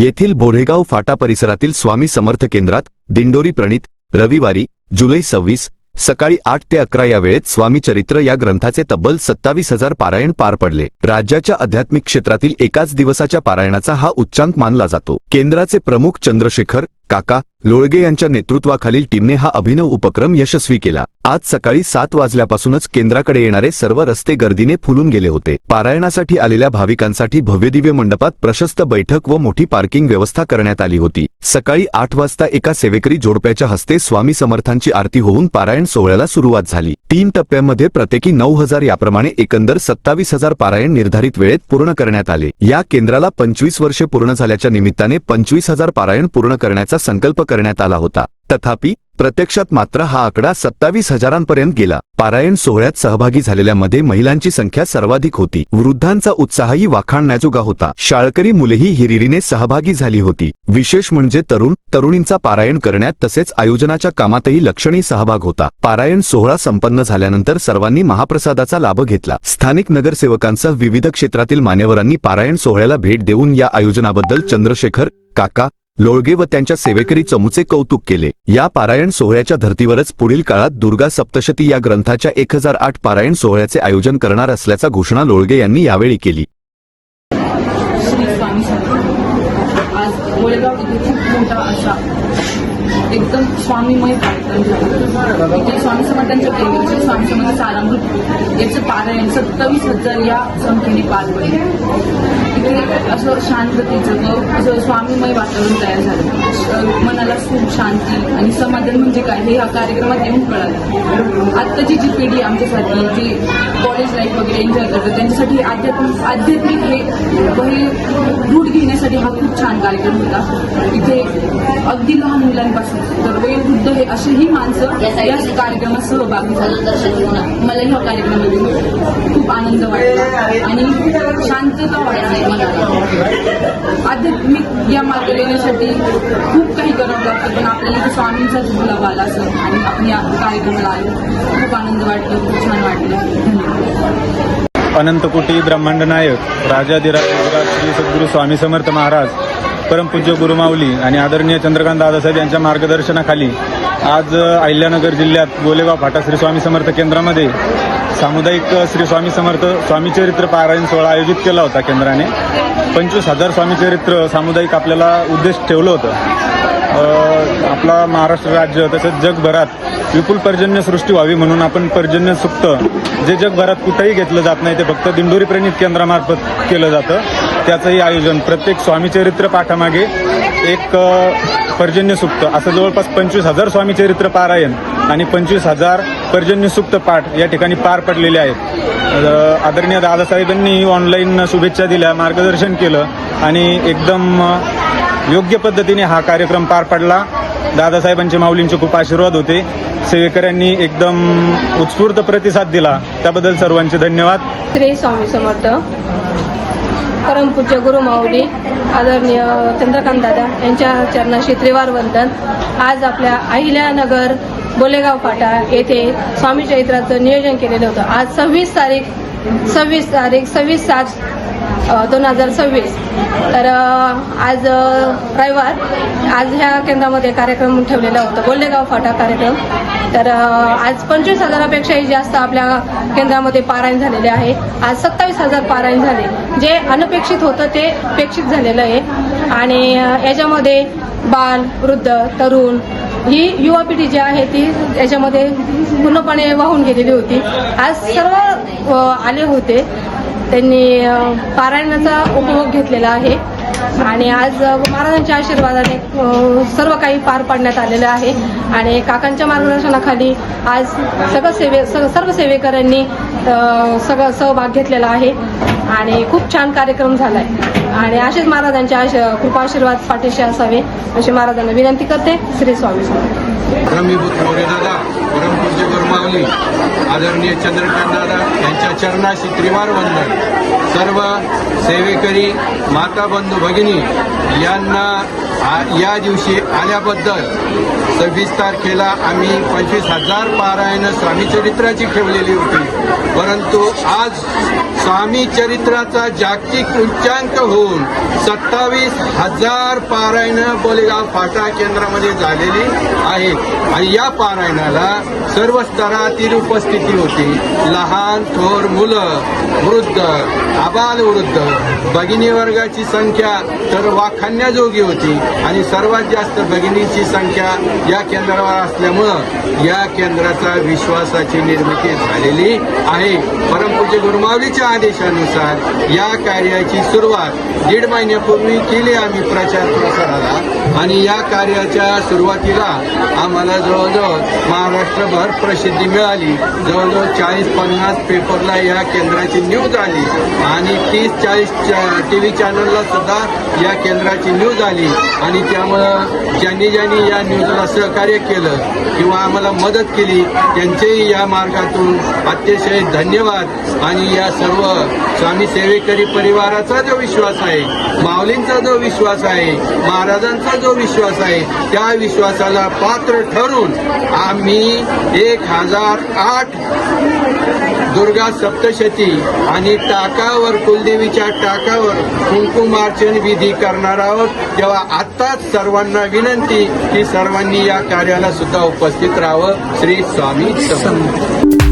येथील बोरेगाव फाटा परिसरातील स्वामी समर्थ केंद्रात दिंडोरी प्रणीत रविवारी जुलै 26 सकाळी 8 ते 11 या वेळेत स्वामी चरित्र या ग्रंथाचे तब्बल 27,000 पारायण पार पडले। राज्याच्या आध्यात्मिक क्षेत्रातील एकाच दिवसाच्या पारायणाचा हा उच्चांक मानला जातो। केंद्राचे प्रमुख चंद्रशेखर काका लोळगे यांच्या नेतृत्वाखालील टीमने हा अभिनव उपक्रम यशस्वी केला। आज सकाळी 7 वाजल्यापासूनच केंद्राकडे येणारे सर्व रस्ते गर्दीने फुलून गेले होते। पारायणासाठी आलेल्या भाविकांसाठी भव्यदिव्य मंडपात प्रशस्त बैठक व मोठी पार्किंग व्यवस्था करण्यात आली होती। सकाळी 8 वाजता एका सेवेकरी जोडप्याच्या हस्ते स्वामी समर्थांची आरती होऊन पारायण सोहळ्याला सुरुवात झाली। 3 टप्प्यांमध्ये प्रत्येकी 9,000 याप्रमाणे एकंदर 27,000 पारायण निर्धारित वेळेत पूर्ण करण्यात आले। या केंद्राला 25 वर्षे पूर्ण झाल्याच्या निमित्ताने 25,000 पारायण पूर्ण करण्याचा संकल्प करण्यात आला होता। तथापि प्रत्यक्षात मात्र हा आकडा 27,000पर्यंत गेला। पारायण सोहळ्यात सहभागी झालेल्यांमध्ये महिलांची संख्या सर्वाधिक होती। वृद्धांचा उत्साहही वाखाणण्याजोगा होता। शाळकरी मुलेही हिरिरीने सहभागी झाली होती। विशेष म्हणजे तरुणींचा पारायण करण्यात तसेच आयोजनाच्या कामातही लक्षणीय सहभाग होता। पारायण सोहळा संपन्न झाल्यानंतर सर्वांनी महाप्रसादाचा लाभ घेतला। स्थानिक नगरसेवकांसह विविध क्षेत्रातील मान्यवरांनी पारायण सोहळ्याला भेट देऊन या आयोजनाबद्दल चंद्रशेखर काका लोळगे व त्यांच्या सेवेकरी चमूचे कौतुक केले। या पारायण सोहळ्याच्या धर्तीवरच पुढील काळात दुर्गा सप्तशती या ग्रंथाच्या 1008 पारायण सोहळ्याचे आयोजन करणार असल्याचा घोषणा लोळगे यांनी यावेळी केली। श्री स्वामी समर्थ आज बोलेगाव इथे खूप मोठा असा एकदम स्वामीमय कार्यक्रम झाला। इथे स्वामी समर्थांच्या केंद्राचे स्वामी समर्थ सारामृत याचं पारायण 27,000 या संख्येने पार पडले। इथे असं शांततेचं व असं स्वामीमय वातावरण तयार झालं। मनाला सुख शांती आणि समाधान म्हणजे काय हे या कार्यक्रमात येऊन कळालं। आत्ताची जी पिढी आमच्यासाठी जी कॉलेज लाईफ वगैरे एन्जॉय करतात त्यांच्यासाठी आध्यात्मिक हे रूढ घेण्यासाठी हा खूप छान कार्यक्रम होता। इथे अगदी लहान मुलांपासून तर वयोवृद्ध हे असेही माणसं या कार्यक्रमात सहभागी झाले। मला ह्या कार्यक्रमामध्ये खूप आनंद वाटला आणि शांतता वाटली मनाला। आध्यात्मिक या मार्गाला येण्यासाठी खूप काही करावं लागतं पण आपल्याला स्वामींचाच गुलाब आला असं आणि आपण या कार्यक्रमाला आलो। खूप आनंद वाटला, खूप छान वाटलं। धन्यवाद। अनंतकोटी ब्रह्मांड नायक राजाधिराज श्री सद्गुरू स्वामी समर्थ महाराज परमपूज्य गुरुमाऊली आणि आदरणीय चंद्रकांत दादासाहेब यांच्या मार्गदर्शनाखाली आज अहिल्यानगर जिल्ह्यात गोलेगाव फाटा श्री स्वामी समर्थ केंद्रामध्ये सामुदायिक श्री स्वामी समर्थ स्वामी चरित्र पारायण सोहळा आयोजित केला होता। केंद्राने 25,000 स्वामी चरित्र सामुदायिक आपल्याला उद्देश ठेवलं होतं। आपला महाराष्ट्र राज्य तसेच जगभरात विपुल पर्जन्यसृष्टी व्हावी म्हणून आपण पर्जन्य सुक्त जे जगभरात कुठेही घेतलं जात नाही ते फक्त दिंडोरी प्रणीत केंद्रामार्फत केलं जातं। त्याचंही आयोजन प्रत्येक स्वामी चरित्र पाठामागे एक पर्जन्य सुक्त असं जवळपास 25,000 स्वामी चरित्र पारायण आणि 25,000 पर्जन्य सुक्त पाठ या ठिकाणी पार पडलेले आहेत। आदरणीय दादासाहेबांनी ऑनलाईन शुभेच्छा दिल्या, मार्गदर्शन केलं आणि एकदम योग्य पद्धतीने हा कार्यक्रम पार पडला। दादासाहेबांचे माऊलींचे खूप आशीर्वाद होते। सेवेकऱ्यांनी एकदम उत्स्फूर्त प्रतिसाद दिला, त्याबद्दल सर्वांचे धन्यवाद। श्री स्वामी समर्थ परमपूज्य गुरुमाऊली आदरणीय चंद्रकांत दादा यांच्या चरणाशी त्रिवार वंदन। आज आपल्या अहिल्यानगर बोलेगाव फाटा येथे स्वामी चरित्राचं नियोजन केलेलं होतं। आज 26 तारीख 26/7/2026 तर आज रविवार आज ह्या केंद्रामध्ये कार्यक्रम ठेवलेला होता, बोलेगाव फाटा कार्यक्रम। तर आज 25,000पेक्षाही जास्त आपल्या केंद्रामध्ये पारायण झालेले आहे। आज 27,000 पारायण झाले, जे अनपेक्षित होतं ते अपेक्षित झालेलं आहे। आणि याच्यामध्ये बाल वृद्ध तरुण ही युवा पिढी जी आहे ती याच्यामध्ये पूर्णपणे वाहून गेलेली होती। आज सर्व आले होते, त्यांनी पारायणाचा उपभोग घेतलेला आहे आणि आज महाराजांच्या आशीर्वादाने सर्व काही पार पाडण्यात आलेलं आहे। आणि काकांच्या मार्गदर्शनाखाली आज सर्व सेवेकऱ्यांनी सगळं सहभाग घेतलेला आहे आणि खूप छान कार्यक्रम झाला आहे। आणि असेच महाराजांच्या कृपा आशीर्वाद पाठीशी असावे अशी महाराजांना विनंती करते। श्री स्वामी समर्थ। परमपूज्य गुरुमाऊली आदरणीय चंद्रकांत दादा यांच्या चरणाशी त्रिवार वंदन. सर्व सेवेकरी माता बंधू भगिनी यांना या दिवशी आल्याबद्दल 26 तारखेला आम्ही 25,000 पारायणं स्वामी चरित्राची ठेवलेली होती, परंतु आज स्वामी चरित्राचा जागतिक उच्चांक होऊन 27,000 पारायणं बोलेगाव फाटा केंद्रामध्ये झालेली आहेत. आणि या पारायणाला सर्व स्तरातील उपस्थिती होती. लहान थोर मुलं, वृद्ध, आबालवृद्ध, भगिनी वर्गाची संख्या तर वाखाणण्याजोगी होती आणि सर्वात जास्त भगिनीची संख्या या केंद्रावर असल्यामुळं या केंद्राचा विश्वासाची निर्मिती झालेली आहे. परमपूज्य गुरुमाऊलीच्या आदेशानुसार या कार्याची सुरुवात 1.5 महिन्यापूर्वी केली आम्ही प्रचार प्रसाराला. आणि या कार्याच्या सुरुवातीला आम्हाला जवळजवळ महाराष्ट्रभर प्रसिद्धी मिळाली. जवळजवळ 40-50 पेपरला या केंद्राची न्यूज आली आणि 30-40 TV चॅनलला सुद्धा या केंद्राची न्यूज आली. आणि त्यामुळं ज्यांनी या न्यूजला सहकार्य केलं किंवा आम्हाला मदत केली त्यांचेही या मार्गातून अतिशय धन्यवाद. आणि या सर्व स्वामी सेवेकरी परिवाराचा जो विश्वास आहे, माऊलींचा जो विश्वास आहे, महाराजांचा जो विश्वास आहे, त्या विश्वासाला पात्र ठरून आम्ही 1008 दुर्गा सप्तशती आणि टाकावर कुलदेवीच्या टाकावर कुंकुमार्चन विधी करणार आहोत. तेव्हा आत्ताच सर्वांना विनंती की सर्वांनी या कार्याला सुद्धा उपस्थित राहावं. श्री स्वामी समर्थ.